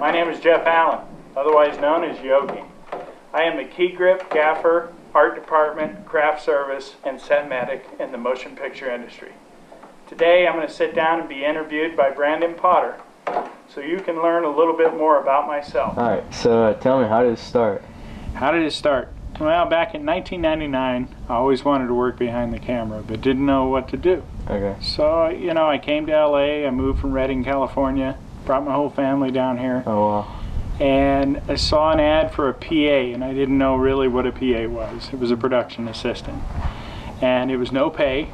My name is Jeff Allen, otherwise known as Yogi. I am the key grip, gaffer, art department, craft service, and set medic in the motion picture industry. Today I'm going to sit down and be interviewed by Brandon Potter so you can learn a little bit more about myself. Alright, so tell me, how did it start? How did it start? Well, back in 1999, I always wanted to work behind the camera, but didn't know what to do. Okay. So, I came to LA, I moved from Redding, California, brought my whole family down here. Oh, wow. And I saw an ad for a PA, and I didn't know really what a PA was. It was a production assistant. And it was no pay,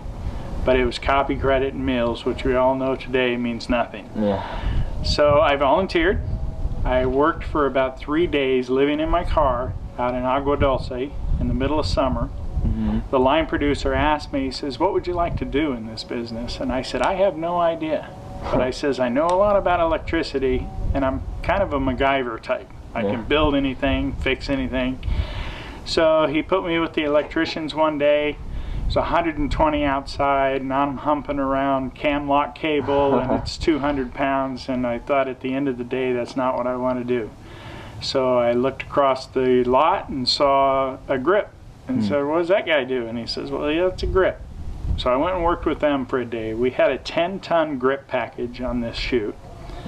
but it was copy, credit, and meals, which we all know today means nothing. Yeah. So I volunteered. I worked for about 3 days living in my car out in Agua Dulce in the middle of summer. Mm-hmm. The line producer asked me, he says, "What would you like to do in this business?" And I said, "I have no idea." But I says, "I know a lot about electricity, and I'm kind of a MacGyver type. I can build anything, fix anything." So he put me with the electricians one day. It's 120 outside, and I'm humping around cam lock cable, and it's 200 pounds, and I thought at the end of the day, that's not what I want to do. So I looked across the lot and saw a grip, and said, "What does that guy do?" And he says, "Well, yeah, it's a grip." So I went and worked with them for a day. We had a 10-ton grip package on this shoot.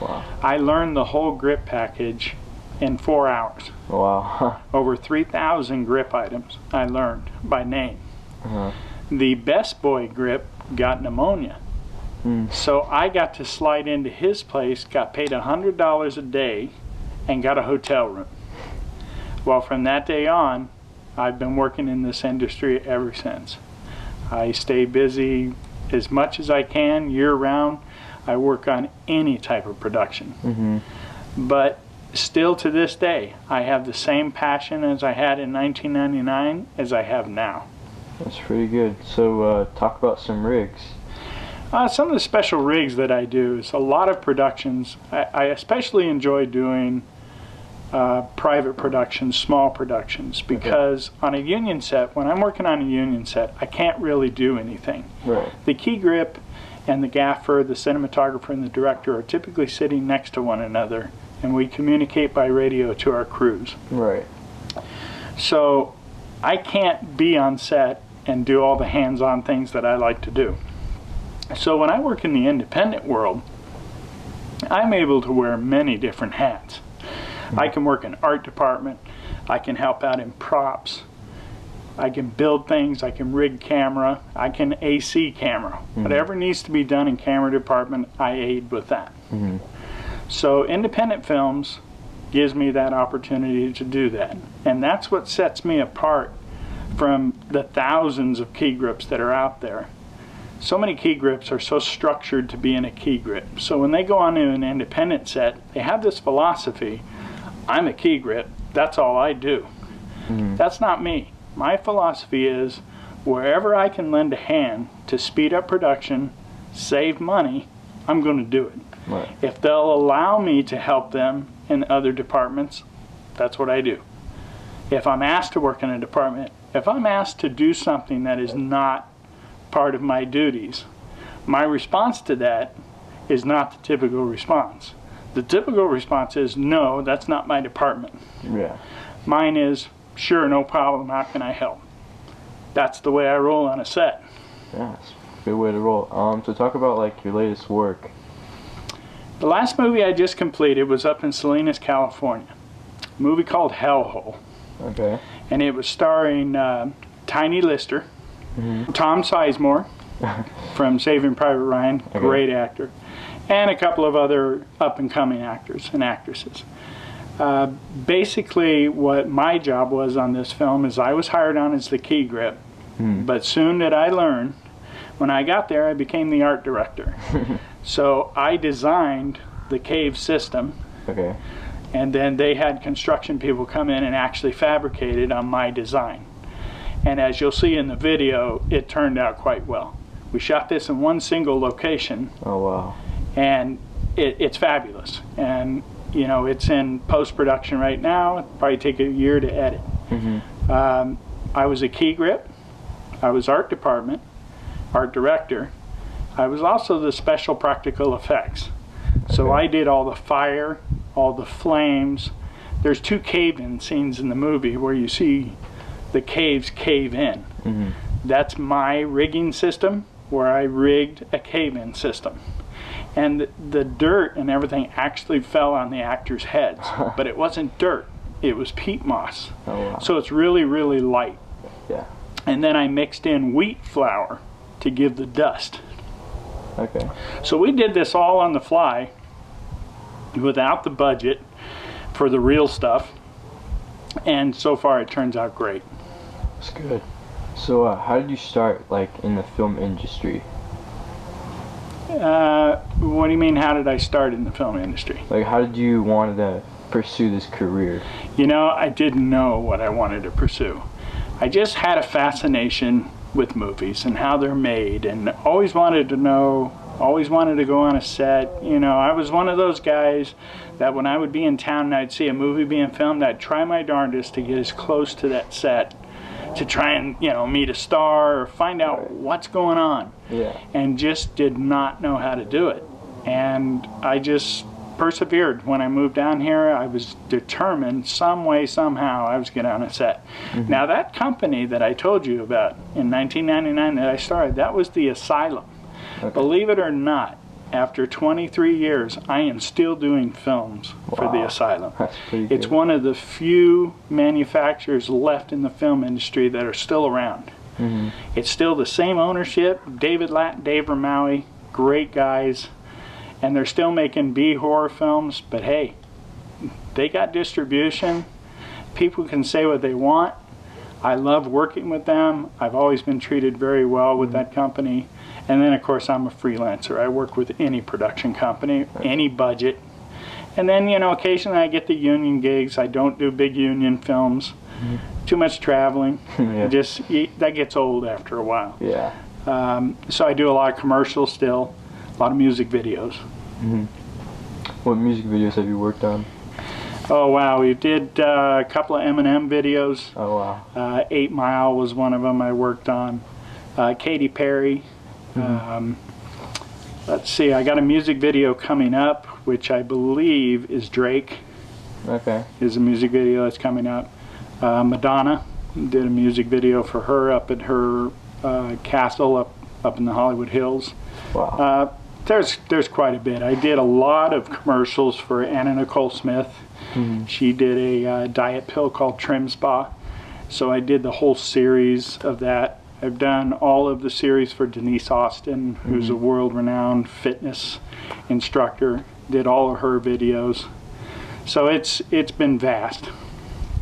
Wow. I learned the whole grip package in 4 hours. Wow. Over 3,000 grip items I learned by name. Uh-huh. The best boy grip got pneumonia. So I got to slide into his place, got paid $100 a day, and got a hotel room. Well, from that day on, I've been working in this industry ever since. I stay busy as much as I can year-round. I work on any type of production. Mm-hmm. But still to this day, I have the same passion as I had in 1999 as I have now. That's pretty good. So talk about some rigs. Some of the special rigs that I do is a lot of productions. I especially enjoy doing private productions, small productions, because on a union set, when I'm working on a union set, I can't really do anything. Right. The key grip and the gaffer, the cinematographer, and the director are typically sitting next to one another, and we communicate by radio to our crews. Right. So I can't be on set and do all the hands-on things that I like to do. So when I work in the independent world, I'm able to wear many different hats. I can work in art department, I can help out in props, I can build things, I can rig camera, I can AC camera. Whatever needs to be done in camera department, I aid with that. So independent films gives me that opportunity to do that. And that's what sets me apart from the thousands of key grips that are out there. So many key grips are so structured to be in a key grip. So when they go on to an independent set, they have this philosophy: I'm a key grip, that's all I do. That's not me. My philosophy is wherever I can lend a hand to speed up production, save money, I'm going to do it. Right. If they'll allow me to help them in other departments, that's what I do. If I'm asked to work in a department, if I'm asked to do something that is not part of my duties, my response to that is not the typical response. The typical response is, "No, that's not my department." Yeah. Mine is, "Sure, no problem, how can I help?" That's the way I roll on a set. Yeah, it's a good way to roll. So talk about like your latest work. The last movie I just completed was up in Salinas, California. A movie called Hellhole. Okay. And it was starring Tiny Lister, Tom Sizemore from Saving Private Ryan, great actor, and a couple of other up-and-coming actors and actresses. Basically, what my job was on this film is I was hired on as the key grip, but soon did I learn, when I got there, I became the art director. So I designed the cave system. Okay. And then they had construction people come in and actually fabricate it on my design. And as you'll see in the video, it turned out quite well. We shot this in one single location. Oh, wow. And it's fabulous. And it's in post-production right now. It'll probably take a year to edit. I was a key grip. I was art department, art director. I was also the special practical effects. So I did all the fire all the flames. There's 2 cave-in scenes in the movie where you see the caves cave in. Mm-hmm. That's my rigging system, where I rigged a cave-in system. And the dirt and everything actually fell on the actors' heads, but it wasn't dirt, it was peat moss. Oh, wow. So it's really, really light. Yeah. And then I mixed in wheat flour to give the dust. Okay. So we did this all on the fly without the budget for the real stuff, and so far it turns out great. That's good. So how did you start, like, in the film industry? What do you mean, how did I start in the film industry? Like, how did you want to pursue this career? You know, I didn't know what I wanted to pursue. I just had a fascination with movies and how they're made, and always wanted to know, always wanted to go on a set. You know, I was one of those guys that when I would be in town and I'd see a movie being filmed, I'd try my darndest to get as close to that set to try and, you know, meet a star or find out what's going on. Yeah. And just did not know how to do it. And I just persevered. When I moved down here, I was determined some way, somehow, I was going to get on a set. Mm-hmm. Now, that company that I told you about in 1999 that I started, that was the Asylum. Okay. Believe it or not, after 23 years, I am still doing films for the Asylum. That's pretty good. It's one of the few manufacturers left in the film industry that are still around. Mm-hmm. It's still the same ownership, David Latt, Dave Ramaui, great guys, and they're still making B-horror films, but hey, they got distribution. People can say what they want. I love working with them. I've always been treated very well with that company. And then, of course, I'm a freelancer. I work with any production company, any budget. And then, you know, occasionally I get the union gigs. I don't do big union films. Mm-hmm. Too much traveling. Yeah. That gets old after a while. Yeah. So I do a lot of commercials still, a lot of music videos. Mm-hmm. What music videos have you worked on? Oh, wow. We did a couple of Eminem videos. Oh, wow. 8 Mile was one of them I worked on. Katy Perry. Mm-hmm. Let's see, I got a music video coming up, which I believe is Drake. Okay. Is a music video that's coming up. Madonna did a music video for her up at her castle up in the Hollywood Hills. Wow. There's quite a bit. I did a lot of commercials for Anna Nicole Smith. Mm-hmm. She did a diet pill called Trim Spa. So I did the whole series of that. I've done all of the series for Denise Austin, who's a world-renowned fitness instructor. Did all of her videos. So it's been vast.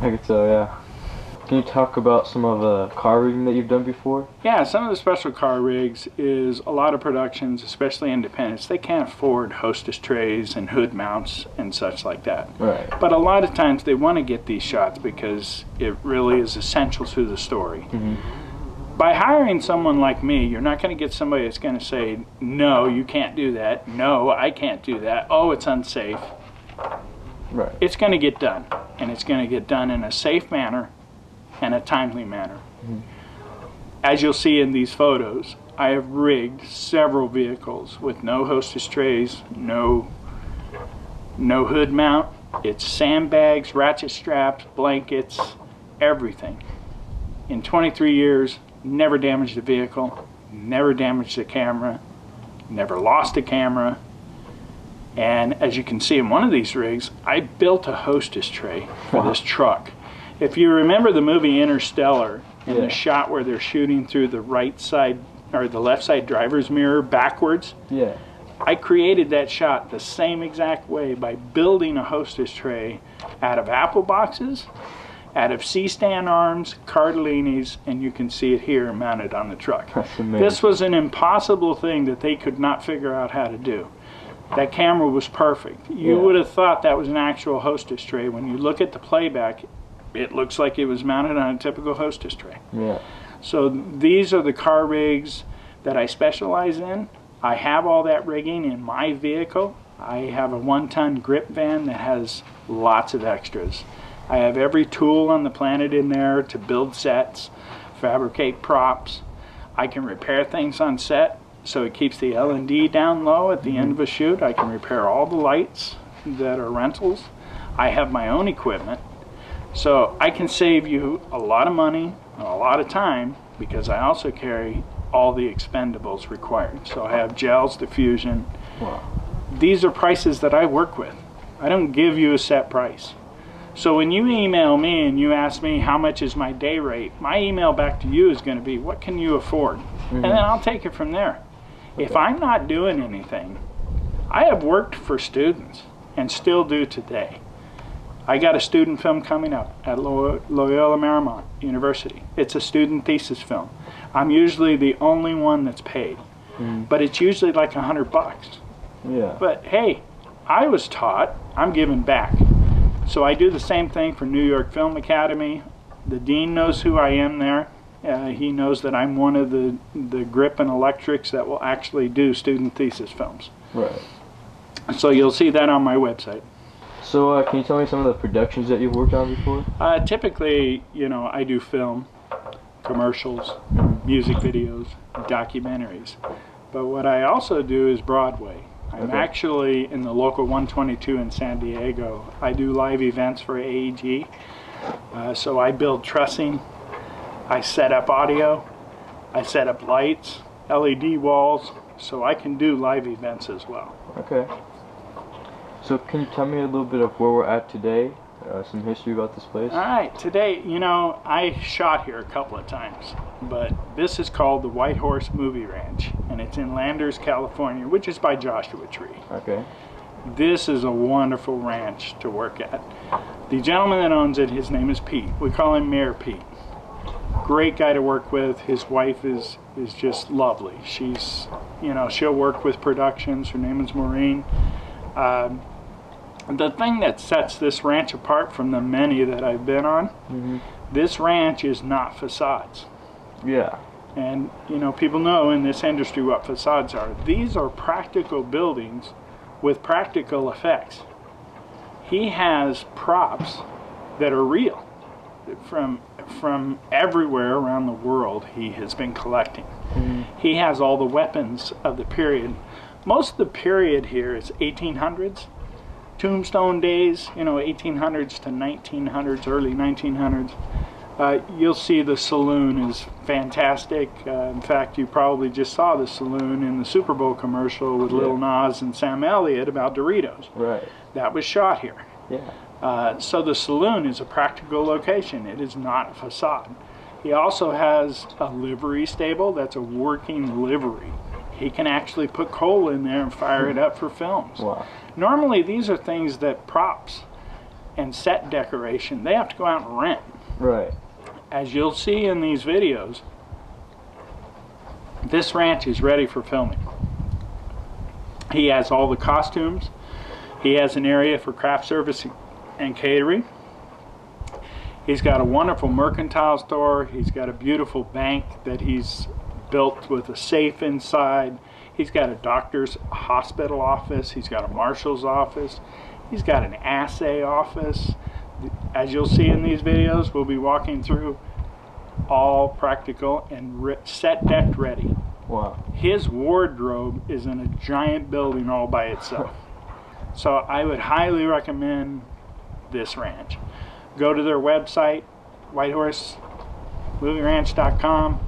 I could tell, yeah. Can you talk about some of the car rigging that you've done before? Yeah, some of the special car rigs is a lot of productions, especially independents, they can't afford hostess trays and hood mounts and such like that. Right. But a lot of times they want to get these shots because it really is essential to the story. Mm-hmm. By hiring someone like me, you're not going to get somebody that's going to say, no, you can't do that. No, I can't do that. Oh, it's unsafe. Right. It's going to get done, and it's going to get done in a safe manner and a timely manner. Mm-hmm. As you'll see in these photos, I have rigged several vehicles with no hostess trays, no hood mount. It's sandbags, ratchet straps, blankets, everything. In 23 years, never damaged a vehicle, never damaged a camera, never lost a camera. And as you can see in one of these rigs, I built a hostess tray for this truck. If you remember the movie Interstellar, in the shot where they're shooting through the right side or the left side driver's mirror backwards, I created that shot the same exact way by building a hostess tray out of apple boxes, out of C-stand arms, cartellinis, and you can see it here mounted on the truck. That's amazing. This was an impossible thing that they could not figure out how to do. That camera was perfect. You would have thought that was an actual hostess tray. When you look at the playback, it looks like it was mounted on a typical hostess tray. Yeah. So these are the car rigs that I specialize in. I have all that rigging in my vehicle. I have a 1-ton grip van that has lots of extras. I have every tool on the planet in there to build sets, fabricate props. I can repair things on set, so it keeps the L&D down low at the end of a shoot. I can repair all the lights, that are rentals. I have my own equipment. So I can save you a lot of money and a lot of time because I also carry all the expendables required. So I have gels, diffusion. Wow. These are prices that I work with. I don't give you a set price. So when you email me and you ask me how much is my day rate, my email back to you is going to be, what can you afford? And then I'll take it from there. Okay. If I'm not doing anything, I have worked for students and still do today. I got a student film coming up at Loyola Marymount University. It's a student thesis film. I'm usually the only one that's paid, but it's usually like $100. Yeah. But hey, I was taught, I'm giving back. So I do the same thing for New York Film Academy. The dean knows who I am there. He knows that I'm one of the grip and electrics that will actually do student thesis films. Right. So you'll see that on my website. So can you tell me some of the productions that you've worked on before? Typically, you know, I do film, commercials, music videos, documentaries. But what I also do is Broadway. I'm actually in the local 122 in San Diego. I do live events for AEG. So I build trussing, I set up audio, I set up lights, LED walls, so I can do live events as well. Okay. So can you tell me a little bit of where we're at today? Some history about this place? All right, today, you know, I shot here a couple of times, but this is called the White Horse Movie Ranch, and it's in Landers, California, which is by Joshua Tree. Okay. This is a wonderful ranch to work at. The gentleman that owns it, his name is Pete. We call him Mayor Pete. Great guy to work with. His wife is just lovely. She's, you know, she'll work with productions. Her name is Maureen. The thing that sets this ranch apart from the many that I've been on, this ranch is not facades. Yeah. And, you know, people know in this industry what facades are. These are practical buildings with practical effects. He has props that are real from everywhere around the world he has been collecting. He has all the weapons of the period. Most of the period here is 1800s. Tombstone days, you know, 1800s to 1900s, early 1900s. You'll see the saloon is fantastic. In fact, you probably just saw the saloon in the Super Bowl commercial with Lil Nas and Sam Elliott about Doritos. Right. That was shot here. Yeah. So the saloon is a practical location. It is not a facade. He also has a livery stable that's a working livery. He can actually put coal in there and fire it up for films. Wow. Normally, these are things that props and set decoration, they have to go out and rent. Right. As you'll see in these videos, this ranch is ready for filming. He has all the costumes. He has an area for craft service and catering. He's got a wonderful mercantile store. He's got a beautiful bank that he's built with a safe inside. He's got a doctor's hospital office. He's got a marshal's office. He's got an assay office. As you'll see in these videos, we'll be walking through all practical and set decked ready. Wow. His wardrobe is in a giant building all by itself. So I would highly recommend this ranch. Go to their website, whitehorsemovieranch.com.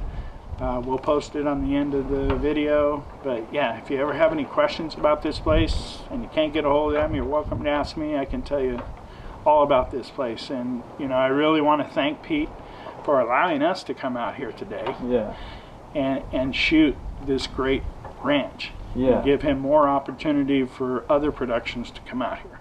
We'll post it on the end of the video. But yeah, if you ever have any questions about this place and you can't get a hold of them, you're welcome to ask me. I can tell you all about this place. And you know, I really want to thank Pete for allowing us to come out here today. Yeah. And shoot this great ranch. Yeah. And give him more opportunity for other productions to come out here.